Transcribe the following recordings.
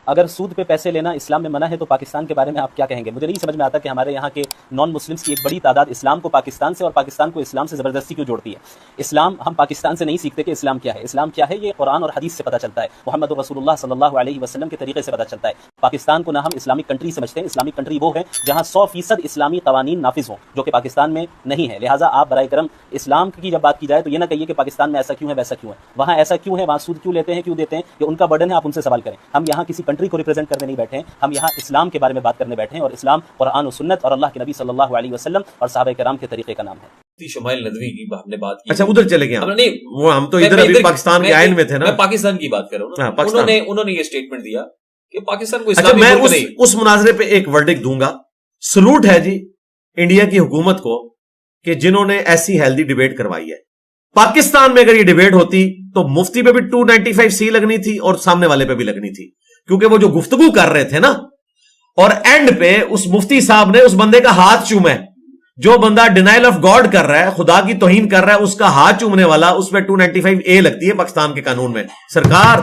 اگر سود پہ پیسے لینا اسلام میں منع ہے تو پاکستان کے بارے میں آپ کیا کہیں گے؟ مجھے نہیں سمجھ میں آتا کہ ہمارے یہاں کے نان مسلمس کی ایک بڑی تعداد اسلام کو پاکستان سے اور پاکستان کو اسلام سے زبردستی کیوں جوڑتی ہے؟ اسلام ہم پاکستان سے نہیں سیکھتے کہ اسلام کیا ہے. اسلام کیا ہے یہ قرآن اور حدیث سے پتہ چلتا ہے, محمد رسول اللہ صلی اللہ علیہ وسلم کے طریقے سے پتہ چلتا ہے. پاکستان کو نہ ہم اسلامک کنٹری سمجھتے ہیں, اسلامک کنٹری وہ ہے جہاں 100% اسلامی قوانین نافذ ہوں, جو کہ پاکستان میں نہیں ہے. لہٰذا آپ برائے کرم اسلام کی جب بات کی جائے تو یہ نہ کہیے کہ پاکستان میں ایسا کیوں ہے ویسا کیوں ہے, وہاں ایسا کیوں ہے, وہاں سود کیوں لیتے ہیں, کیوں دیتے ہیں, یہ ان کا برڈن ہے, آپ ان سے سوال کریں. ہم یہاں کسی کنٹری کو ریپرزینٹ کرنے نہیں بیٹھے ہیں, ہم یہاں اسلام کے بارے میں بات کرنے بیٹھے ہیں, اور اسلام قرآن و سنت اور اللہ کے نبی صلی اللہ علیہ وسلم اور صحابہ کرام کے طریقے کا نام ہے. شمائل ندوی کی ہم نے بات کی. اچھا ادھر چلے گئے وہ, ہم تو ادھر ابھی پاکستان کے آئین میں تھے نا. میں پاکستان کی بات کر رہا ہوں. انہوں نے یہ اسٹیٹمنٹ دیا کہ پاکستان کو اسلامی میں ملک نہیں. اس مناظرے پہ ایک ورڈکٹ دوں گا. سلوٹ ہے جی انڈیا کی حکومت کو کہ جنہوں نے ایسی ہیلدی ڈیبیٹ کروائی ہے. پاکستان میں اگر یہ ڈیبیٹ ہوتی تو مفتی پہ بھی 295C لگنی تھی اور سامنے والے پہ بھی لگنی تھی, کیونکہ وہ جو گفتگو کر رہے تھے نا, اور اینڈ پہ اس مفتی صاحب نے اس بندے کا ہاتھ چوما ہے. جو بندہ ڈینائل آف گاڈ کر رہا ہے, خدا کی توہین کر رہا ہے, اس کا ہاتھ چومنے والا, اس پہ 295A لگتی ہے پاکستان کے قانون میں. سرکار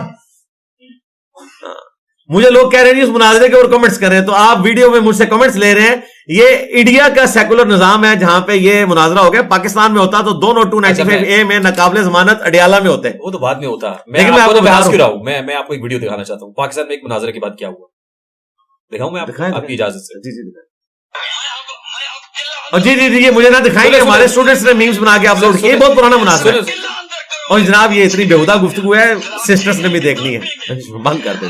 مجھے لوگ کہہ رہے ہیں اس مناظرے کے اوپر کمنٹس کر رہے ہیں, تو آپ ویڈیو میں مجھ سے کمنٹس لے رہے ہیں. یہ انڈیا کا سیکولر نظام ہے جہاں پہ یہ مناظرہ ہو گیا. پاکستان میں ہوتا تو دونوں 295A میں ناقابل ضمانت اڈیالہ میں ہوتے ہیں. وہ تو بعد میں ہوتا. میں آپ کو بحث کر رہا ہوں. میں آپ کو ایک ویڈیو دکھانا چاہتا ہوں. پاکستان میں ایک مناظرے کے بعد کیا ہوا دکھاؤں میں آپ کی اجازت سے. جی جی یہ مجھے نہ دکھائیں گے, ہمارے اسٹوڈنٹس نے میمز بنا کے اپلوڈ کیے. بہت پرانا مناظرہ ہے. اور جناب یہ اتنی بےہودہ گفتگو ہے, سسٹرز نے بھی دیکھنی ہے, بند کر دیں.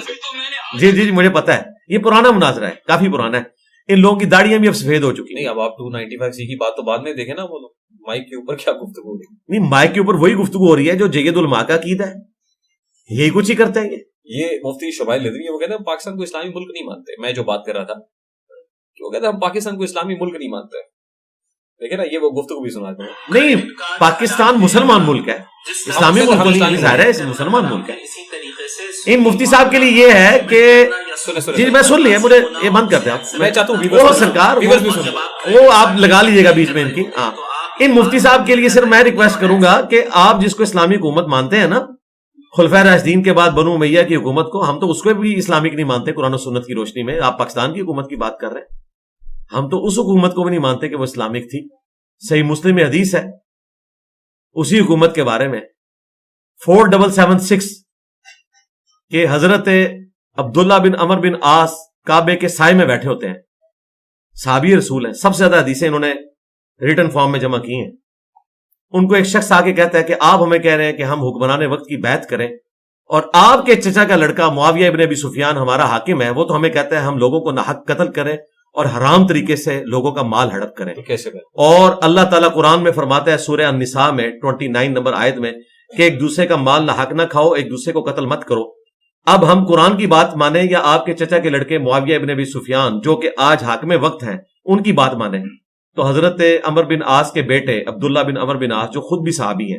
جی مجھے پتا ہے یہ پرانا مناظرہ ہے, کافی پرانا ہے. ان لوگوں کی داڑیاں بھی اب سفید ہو چکی. نہیں اب آپ 295C کی بات تو بعد میں دیکھیں نا. وہ مائک کے اوپر کیا گفتگو ہو رہی ہے؟ نہیں, مائک کے اوپر وہی گفتگو ہو رہی ہے جو جید العلماء کا عقیدہ ہے. یہی کچھ ہی کرتے ہیں یہ مفتی شمائل ندوی. وہ کہتے ہیں پاکستان کو اسلامی ملک نہیں مانتے. میں جو بات کر رہا تھا کہ وہ کہتے ہیں ہم پاکستان کو اسلامی ملک نہیں مانتے. دیکھیں نا یہ وہ گفتگو بھی سناتے ہیں. نہیں, پاکستان مسلمان ملک ہے, اسلامی ملک نہیں. ظاہر ہے مسلمان ملک ہے. ان مفتی صاحب کے لیے یہ ہے کہ جی میں سن لیا, مجھے یہ بند کرتے ہیں آپ. میں چاہتا ہوں وہ سرکار وہ آپ لگا لیجیے گا بیچ میں ان کی. ان مفتی صاحب کے لیے صرف میں ریکویسٹ کروں گا کہ آپ جس کو اسلامی حکومت مانتے ہیں نا, خلفائے راشدین کے بعد بنو امیہ کی حکومت کو, ہم تو اس کو بھی اسلامک نہیں مانتے قرآن و سنت کی روشنی میں. آپ پاکستان کی حکومت کی بات کر رہے ہیں, ہم تو اس حکومت کو بھی نہیں مانتے کہ وہ اسلامک تھی. صحیح مسلم میں حدیث ہے اسی حکومت کے بارے میں 4776 کہ حضرت عبداللہ بن عمر بن عاص کعبے کے سائے میں بیٹھے ہوتے ہیں. صحابی رسول ہیں, سب سے زیادہ حدیثیں انہوں نے ریٹن فارم میں جمع کی ہیں. ان کو ایک شخص آ کے کہتا ہے کہ آپ ہمیں کہہ رہے ہیں کہ ہم حکمران وقت کی بیعت کریں, اور آپ کے چچا کا لڑکا معاویہ ابن ابی سفیان ہمارا حاکم ہے, وہ تو ہمیں کہتا ہے ہم لوگوں کو ناحق قتل کریں اور حرام طریقے سے لوگوں کا مال ہڑپ کریں. اور اللہ تعالیٰ قرآن میں فرماتا ہے سورہ النساء میں 29 نمبر آیت میں کہ ایک دوسرے کا مال ناحق نہ کھاؤ, ایک دوسرے کو قتل مت کرو. اب ہم قرآن کی بات مانیں یا آپ کے چچا کے لڑکے معاویہ ابن ابی سفیان جو کہ آج حاکم وقت ہیں ان کی بات مانیں, تو حضرت عمر بن عاص کے بیٹے عبداللہ بن عمر بن عاص جو خود بھی صحابی ہیں,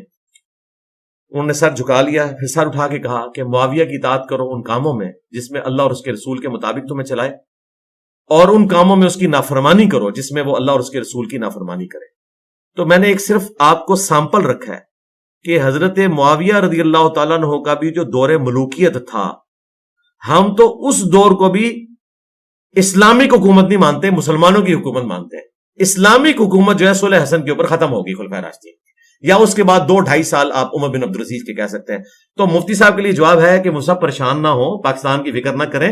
انہوں نے سر جھکا لیا, پھر سر اٹھا کے کہا کہ معاویہ کی اطاعت کرو ان کاموں میں جس میں اللہ اور اس کے رسول کے مطابق تمہیں چلائے, اور ان کاموں میں اس کی نافرمانی کرو جس میں وہ اللہ اور اس کے رسول کی نافرمانی کرے. تو میں نے ایک صرف آپ کو سامپل رکھا ہے کہ حضرت معاویہ رضی اللہ تعالیٰ عنہ کا بھی جو دور ملوکیت تھا, ہم تو اس دور کو بھی اسلامک حکومت نہیں مانتے, مسلمانوں کی حکومت مانتے ہیں. اسلامک حکومت جو ہے صلح حسن کے اوپر ختم ہوگی خلفائے راشدین, یا اس کے بعد 2-2.5 سال آپ عمر بن عبدالعزیز کے کہہ سکتے ہیں. تو مفتی صاحب کے لیے جواب ہے کہ مجھ سے پریشان نہ ہو, پاکستان کی فکر نہ کریں.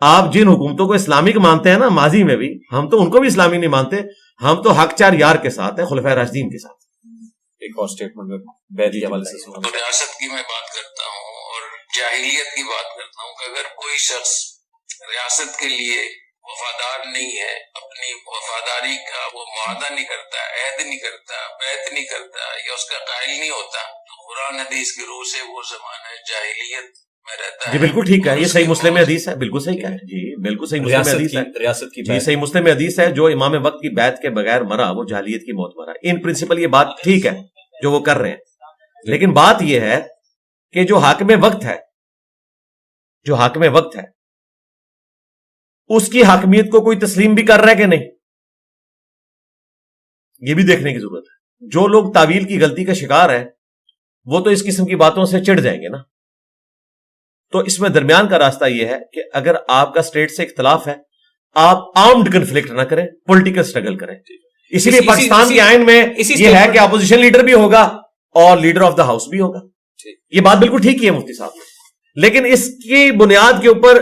آپ جن حکومتوں کو اسلامک مانتے ہیں نا ماضی میں بھی, ہم تو ان کو بھی اسلامی نہیں مانتے. ہم تو حق چار یار کے ساتھ ہیں, خلفائے راشدین کے ساتھ. ایک اور اسٹیٹمنٹ میں بیدی حوالے سے سنا, ریاست کی میں بات کرتا ہوں اور جاہلیت کی بات کرتا ہوں کہ اگر کوئی شخص ریاست کے لیے وفادار نہیں ہے, اپنی وفاداری کا وہ معاہدہ نہیں کرتا, عہد نہیں کرتا, بیعت نہیں کرتا, یا اس کا قائل نہیں ہوتا, تو قرآن حدیث کی روح سے وہ زمانہ جاہلیت میں رہتا ہے. جی بالکل ٹھیک ہے, یہ صحیح مسلم حدیث ہے, بالکل صحیح ہے جی, بالکل صحیح مسلم حدیث ہے. ریاست کی جی صحیح مسلم حدیث ہے, جو امام وقت کی بیعت کے بغیر مرا وہ جاہلیت کی موت مرا. ان پرنسپل یہ بات ٹھیک ہے جو وہ کر رہے ہیں, لیکن بات یہ ہے کہ جو حاکم وقت ہے, جو حاکم وقت ہے اس کی حاکمیت کو کوئی تسلیم بھی کر رہا ہے کہ نہیں, یہ بھی دیکھنے کی ضرورت ہے. جو لوگ تعویل کی غلطی کا شکار ہیں وہ تو اس قسم کی باتوں سے چڑ جائیں گے نا. تو اس میں درمیان کا راستہ یہ ہے کہ اگر آپ کا اسٹیٹ سے اختلاف ہے آپ آرمڈ کنفلکٹ نہ کریں, پولیٹیکل سٹرگل کریں. اسی لیے پاکستان کے آئین میں یہ ہے کہ اپوزیشن لیڈر بھی ہوگا اور لیڈر آف دا ہاؤس بھی ہوگا. یہ بات بالکل ٹھیک کی ہے مفتی صاحب نے, لیکن اس کی بنیاد کے اوپر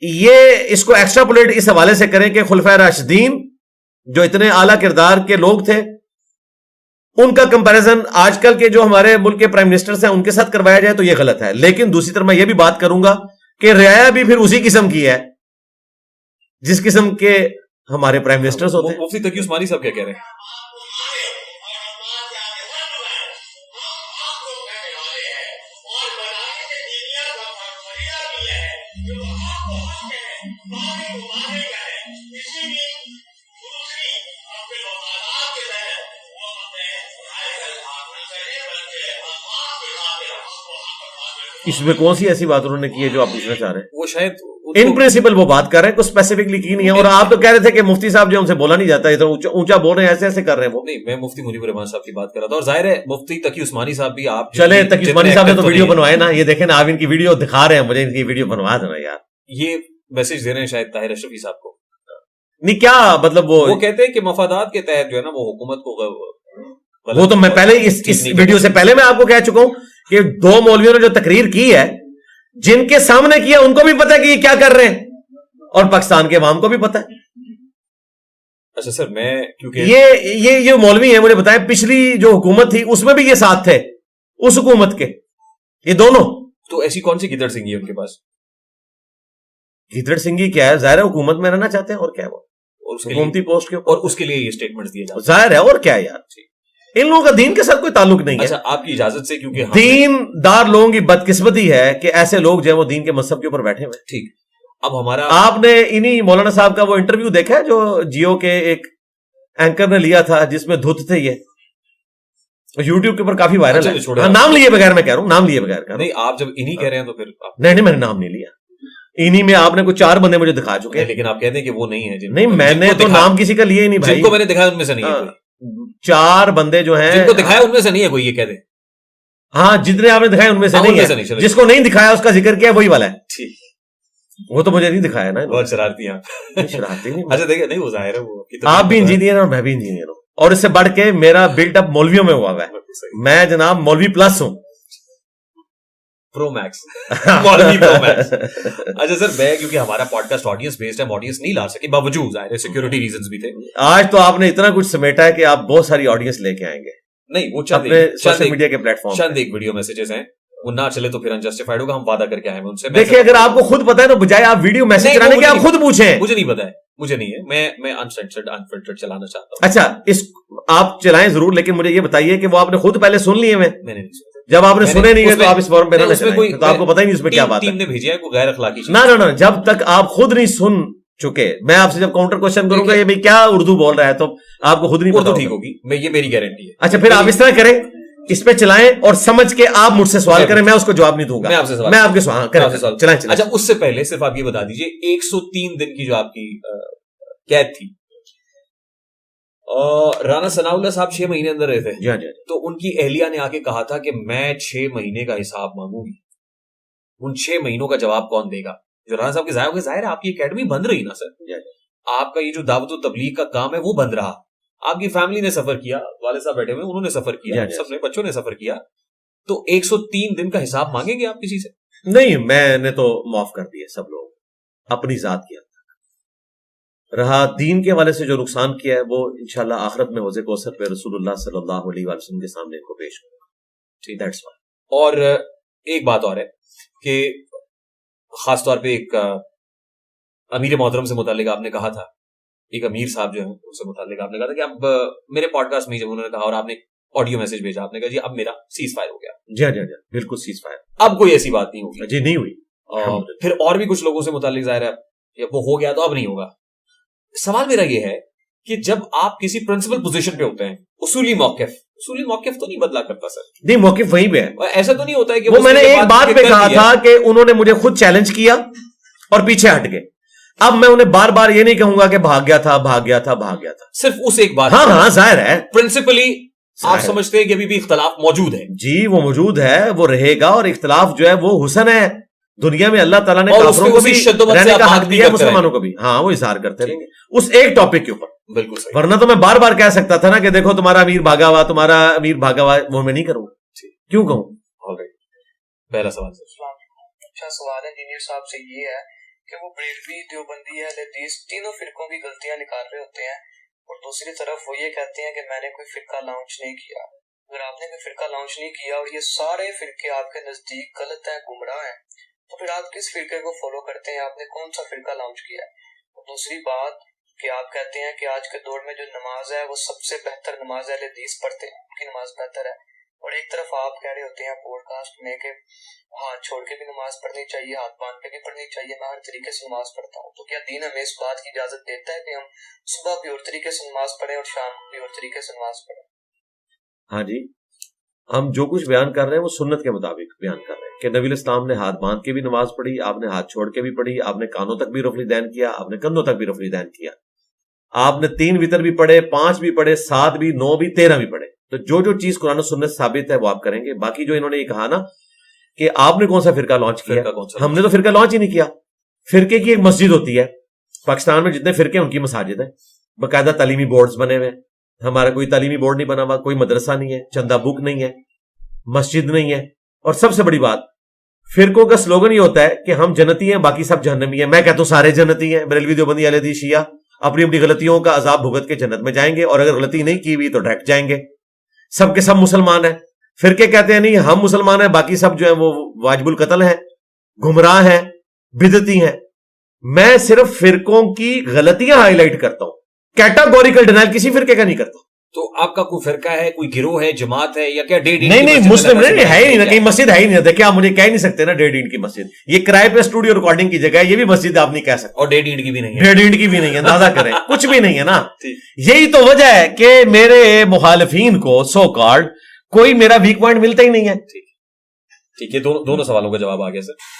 یہ اس کو ایکسٹراپولیٹ اس حوالے سے کریں کہ خلفائے راشدین جو اتنے اعلیٰ کردار کے لوگ تھے ان کا کمپیریزن آج کل کے جو ہمارے ملک کے پرائم منسٹرز ہیں ان کے ساتھ کروایا جائے تو یہ غلط ہے. لیکن دوسری طرف میں یہ بھی بات کروں گا کہ رعایا بھی پھر اسی قسم کی ہے جس قسم کے ہمارے پرائم منسٹرز ہوتے ہیں. مفتی تقی عثمانی صاحب کیا کہہ رہے ہیں؟ اس میں کون سی ایسی بات انہوں نے کی ہے جو آپ پوچھنا چاہ رہے ہیں؟ وہ شاید ان پرنسپل وہ بات کر رہے ہیں, کچھ اسپیسیفکلی کی نہیں ہے. اور آپ تو کہہ رہے تھے کہ مفتی صاحب جو ان سے بولا نہیں جاتا, ادھر اونچا بول رہے ہیں, ایسے ایسے کر رہے ہیں. وہ نہیں, میں مفتی مجیب الرحمان صاحب کی بات کر رہا تھا, اور ظاہر ہے مفتی تقی عثمانی صاحب بھی آپ چلے تقی عثمانی صاحب نے تو ویڈیو بنوائے نا, یہ دیکھیں نا آپ ان کی ویڈیو دکھا رہے ہیں مجھے, ان کی ویڈیو بنوا دینا یار. یہ میسج دے رہے ہیں شاید طاہر اشرفی صاحب کو. نہیں کیا مطلب وہ کہتے ہیں کہ مفادات کے تحت جو ہے نا وہ حکومت کو وہ تو میں پہلے اس ویڈیو سے پہلے میں آپ کو کہہ چکا ہوں کہ دو مولویوں نے جو تقریر کی ہے جن کے سامنے کیا ان کو بھی پتا کہ یہ کیا کر رہے ہیں اور پاکستان کے عوام کو بھی پتا ہے. اچھا سر, میں کیونکہ یہ مولوی ہیں مجھے بتائیں پچھلی جو حکومت تھی اس میں بھی یہ ساتھ تھے اس حکومت کے, یہ دونوں. تو ایسی کون سی گیدڑ سنگھی ہے ان کے پاس؟ گیدڑ سنگھی کیا ہے, ظاہر ہے حکومت میں رہنا چاہتے ہیں, اور کیا ہے وہ حکومتی پوسٹ کے اوپر, اور اس کے لیے یہ سٹیٹمنٹس دیے جاتے ہیں, ظاہر ہے. اور کیا ہے یار, ان لوگوں کا دین کے ساتھ کوئی تعلق نہیں ہے. اچھا آپ کی اجازت سے, کیونکہ دین دار لوگوں کی بدقسمتی ہے کہ ایسے لوگ جو ہیں وہ دین کے مذہب کے اوپر بیٹھے ہوئے. ٹھیک, اب ہمارا آپ نے انہی مولانا صاحب کا وہ انٹرویو دیکھا ہے جو جیو کے ایک اینکر نے لیا تھا جس میں دھت تھے, یہ یوٹیوب کے اوپر کافی وائرل ہے. نام لیے بغیر میں کہہ رہا ہوں, نام لیے بغیر. نہیں, آپ جب انہی کہہ رہے ہیں تو پھر نہیں میں نے نام نہیں لیا. انہی میں آپ نے کچھ 4 بندے مجھے دکھا چکے ہیں, لیکن آپ کہتے ہیں کہ وہ نہیں ہے. نہیں, میں نے تو نام کسی کا لیا ہی نہیں بھائی. جن کو میں نے دکھایا ان میں سے نہیں ہے. 4 بندے جو ہیں جن کو دکھایا ان میں سے نہیں ہے کوئی, یہ کہہ دیں. ہاں, جتنے آپ نے دکھائے ان میں سے نہیں ہے. جس کو نہیں دکھایا اس کا ذکر کیا وہی والا ہے. وہ تو مجھے نہیں دکھایا نا. بہت شرارتی ہیں. شرارتی نہیں. اچھا دیکھیں, نہیں وہ ظاہر ہے وہ آپ بھی انجینئر اور میں بھی انجینئر ہوں, اور اس سے بڑھ کے میرا بلڈ اپ مولویوں میں ہوا ہے. میں جناب مولوی پلس ہوں, پرو میکس, مولوی پرو میکس. اچھا سر, میں کیونکہ ہمارا پوڈ کاسٹ آڈینس بیسڈ ہے, ہم آڈینس نہیں لا سکے باوجود ظاہر ہے سیکورٹی ریزنز بھی تھے. آج تو آپ نے اتنا کچھ سمیٹا ہے کہ آپ بہت ساری آڈینس لے کے آئیں گے. نہیں, وہ سوشل میڈیا کے پلیٹ فارم چند ایک ویڈیو میسجز ہیں, وہ نہ چلے تو پھر انجسٹیفائڈ ہوگا. ہم وعدہ کر کے آئے ہیں ان سے. دیکھیں, اگر آپ کو خود پتا ہے تو بجائے آپ ویڈیو میسج چلانے کے آپ خود پوچھیں. مجھے نہیں پتا ہے, مجھے نہیں ہے, میں انسنسرڈ انفلٹرڈ چلانا چاہتا ہوں. اچھا, اس آپ چلائیں ضرور, لیکن مجھے یہ بتائیے کہ وہ آپ نے خود پہلے سن لیے. میں نے نہیں سنا. جب آپ نے سنے نہیں ہے تو آپ اس فورم پہ نہ چلائیں, تو آپ کو پتہ ہی نہیں اس میں کیا بات ہے. ٹیم نے بھیجا ہے کوئی غیر اخلاقی چیز. نہ جب تک آپ خود نہیں سن چکے, میں آپ سے جب کاؤنٹر کوشچن کروں گا یہ بھائی کیا اردو بول رہا ہے, تو آپ کو خود نہیں پتا. ٹھیک ہوگی, یہ میری گارنٹی ہے. اچھا, پھر آپ اس طرح کریں, اس پہ چلائیں اور سمجھ کے آپ مجھ سے سوال کریں, میں اس کو جواب نہیں دوں گا. میں آپ کے سوال چلائیں. اچھا, اس سے پہلے صرف آپ یہ بتا دیجئے 103 دن کی جو آپ کی قید تھی, رانا ثناء اللہ صاحب 6 مہینے اندر رہے تھے, تو ان کی اہلیہ نے آ کے کہا تھا کہ میں 6 مہینے کا حساب مانگوں گی. ان 6 مہینوں کا جواب کون دے گا؟ جو رانا صاحب کے ظاہر ہو گئے. ظاہر ہے آپ کی اکیڈمی بند رہی نا سر, آپ کا یہ جو دعوت و تبلیغ کا کام ہے وہ بند رہا. آپ کی فیملی نے سفر کیا, والد صاحب بیٹھے ہوئے انہوں نے سفر کیا, سب نے بچوں نے سفر کیا, تو 103 دن کا حساب مانگیں گے آپ کسی سے؟ نہیں, میں نے تو معاف کر دیا سب لوگ, اپنی ذات کیا رہا. دین کے حوالے سے جو نقصان کیا ہے وہ انشاءاللہ آخرت میں حوض کوثر پہ رسول اللہ صلی اللہ علیہ وسلم کے سامنے کو پیش ہوگا. اور ایک بات اور ہے کہ خاص طور پہ ایک امیر محترم سے متعلق آپ نے کہا تھا, ایک امیر صاحب جو ہیں ان سے متعلق آپ نے کہا تھا کہ اب میرے پوڈ کاسٹ میں جب انہوں نے کہا, اور آپ نے آڈیو میسج بھیجا, آپ نے کہا جی اب میرا سیز فائر ہو گیا. جی بالکل سیز فائر, اب کوئی ایسی بات نہیں ہوگی. جی نہیں ہوئی. پھر اور بھی کچھ لوگوں سے متعلق ظاہر ہے وہ ہو گیا تو اب نہیں ہوگا. سوال میرا یہ ہے کہ جب آپ کسی پرنسپل پوزیشن پہ ہوتے ہیں, اصولی موقف تو نہیں بدلا کرتا سر. نہیں, موقف وہیں پہ ہے. ایسا تو نہیں ہوتا ہے کہ وہ میں نے ایک بات پہ کہا تھا کہ انہوں نے مجھے خود چیلنج کیا اور پیچھے ہٹ گئے. اب میں انہیں بار بار یہ نہیں کہوں گا کہ بھاگ گیا تھا, صرف اس ایک بات. ہاں ظاہر ہے پرنسپلی آپ سمجھتے ہیں کہ ابھی بھی اختلاف موجود ہے. جی وہ موجود ہے, وہ رہے گا, اور اختلاف جو ہے وہ حسن ہے. دنیا میں اللہ تعالیٰ نے اور اس کافروں میں کو اسی بھی شدت رہنے سے کا آپ حق بات بھی دیا ہے، کرتے مسلمانوں کو بھی. ہاں وہ اظہار کرتے رہیں گے اس ایک ٹاپک کے اوپر. بالکل صحیح. ورنہ تو میں بار بار کہہ سکتا تھا نا کہ دیکھو تمہارا امیر بھاگا ہوا، تمہارا امیر بھاگا ہوا، وہ میں نہیں کروں. کیوں کہوں؟ پہلا سوال سر. اچھا سوال ہے انجینئر صاحب سے یہ ہے کہ وہ بریلوی، دیوبندی، اہل حدیث تینوں فرقوں کی غلطیاں نکال رہے ہوتے ہیں، اور دوسری طرف وہ یہ کہتے ہیں کہ میں نے کوئی فرقہ لانچ نہیں کیا. اگر آپ نے کوئی فرقہ لانچ نہیں کیا اور یہ سارے فرقے آپ کے نزدیک غلط ہیں، گمراہ ہیں، تو پھر آپ کس فرقے کو فالو کرتے ہیں؟ آپ نے کون سا فرقہ لانچ کیا ہے؟ اور دوسری بات کہ آپ کہتے ہیں کہ آج کے دور میں جو نماز ہے وہ سب سے بہتر نماز اہل حدیث پڑھتے ہیں، ان کی نماز بہتر ہے، اور ایک طرف آپ کہہ رہے ہوتے ہیں پوڈ کاسٹ میں کہ ہاتھ چھوڑ کے بھی نماز پڑھنی چاہیے، ہاتھ باندھ کے بھی پڑھنی چاہیے، میں ہر طریقے سے نماز پڑھتا ہوں. تو کیا دین ہمیں اس بات کی اجازت دیتا ہے کہ ہم صبح بھی اور طریقے سے نماز پڑھیں اور شام بھی اور طریقے سے نماز پڑھیں؟ ہاں جی، ہم جو کچھ بیان کر رہے ہیں وہ سنت کے مطابق بیان کر رہے ہیں کہ نبی اسلام نے ہاتھ باندھ کے بھی نماز پڑھی، آپ نے ہاتھ چھوڑ کے بھی پڑھی، آپ نے کانوں تک بھی رفع الیدین کیا، آپ نے کندھوں تک بھی رفع الیدین کیا، آپ نے 3 وتر بھی پڑھے، 5 بھی پڑھے، 7 بھی، 9 بھی، 13 بھی پڑھے. تو جو چیز قرآن و سنت ثابت ہے وہ آپ کریں گے. باقی جو انہوں نے یہ کہا نا کہ آپ نے کون سا فرقہ لانچ کیا، ہم نے تو فرقہ لانچ ہی نہیں کیا. فرقے کی ایک مسجد ہوتی ہے، پاکستان میں جتنے فرقے ہیں ان کی مساجد ہیں، باقاعدہ تعلیمی بورڈز بنے ہوئے ہیں. ہمارا کوئی تعلیمی بورڈ نہیں بنا ہوا، کوئی مدرسہ نہیں ہے، چندہ بک نہیں ہے، مسجد نہیں ہے. اور سب سے بڑی بات، فرقوں کا سلوگن یہ ہوتا ہے کہ ہم جنتی ہیں باقی سب جہنمی ہیں. میں کہتا ہوں سارے جنتی ہیں، بریلوی، دیوبندی، اہل حدیث، شیعہ اپنی اپنی غلطیوں کا عذاب بھگت کے جنت میں جائیں گے، اور اگر غلطی نہیں کی ہوئی تو ڈائریکٹ جائیں گے. سب کے سب مسلمان ہیں. فرقے کہتے ہیں نہیں ہم مسلمان ہیں، باقی سب جو ہیں وہ واجب القتل ہیں، گمراہ ہیں، بدعتی ہیں. میں صرف فرقوں کی غلطیاں ہائی لائٹ کرتا ہوں، کیٹاگوریکل ڈینائل کسی فرقے کا نہیں کرتا. تو آپ کا کوئی فرقہ ہے، کوئی گروہ ہے، جماعت ہے، یا کیا ڈیڑھ نہیں مسلم نہیں ہے ہی نہیں، کہیں مسجد ہے ہی نہیں. کیا مجھے کہہ نہیں سکتے نا 1.5 اینٹ کی مسجد، یہ کرائے پہ اسٹوڈیو ریکارڈنگ کی جگہ ہے، یہ بھی مسجد آپ نہیں کہہ سکتے. اور 1.5 اینٹ کی بھی نہیں ہے، 1.5 اینٹ کی بھی نہیں ہے، اندازہ کریں کچھ بھی نہیں ہے نا. یہی تو وجہ ہے کہ میرے مخالفین کو سو کارڈ کوئی میرا ویک پوائنٹ ملتا ہی نہیں ہے. ٹھیک ہے، دونوں سوالوں کا جواب آ گیا سر.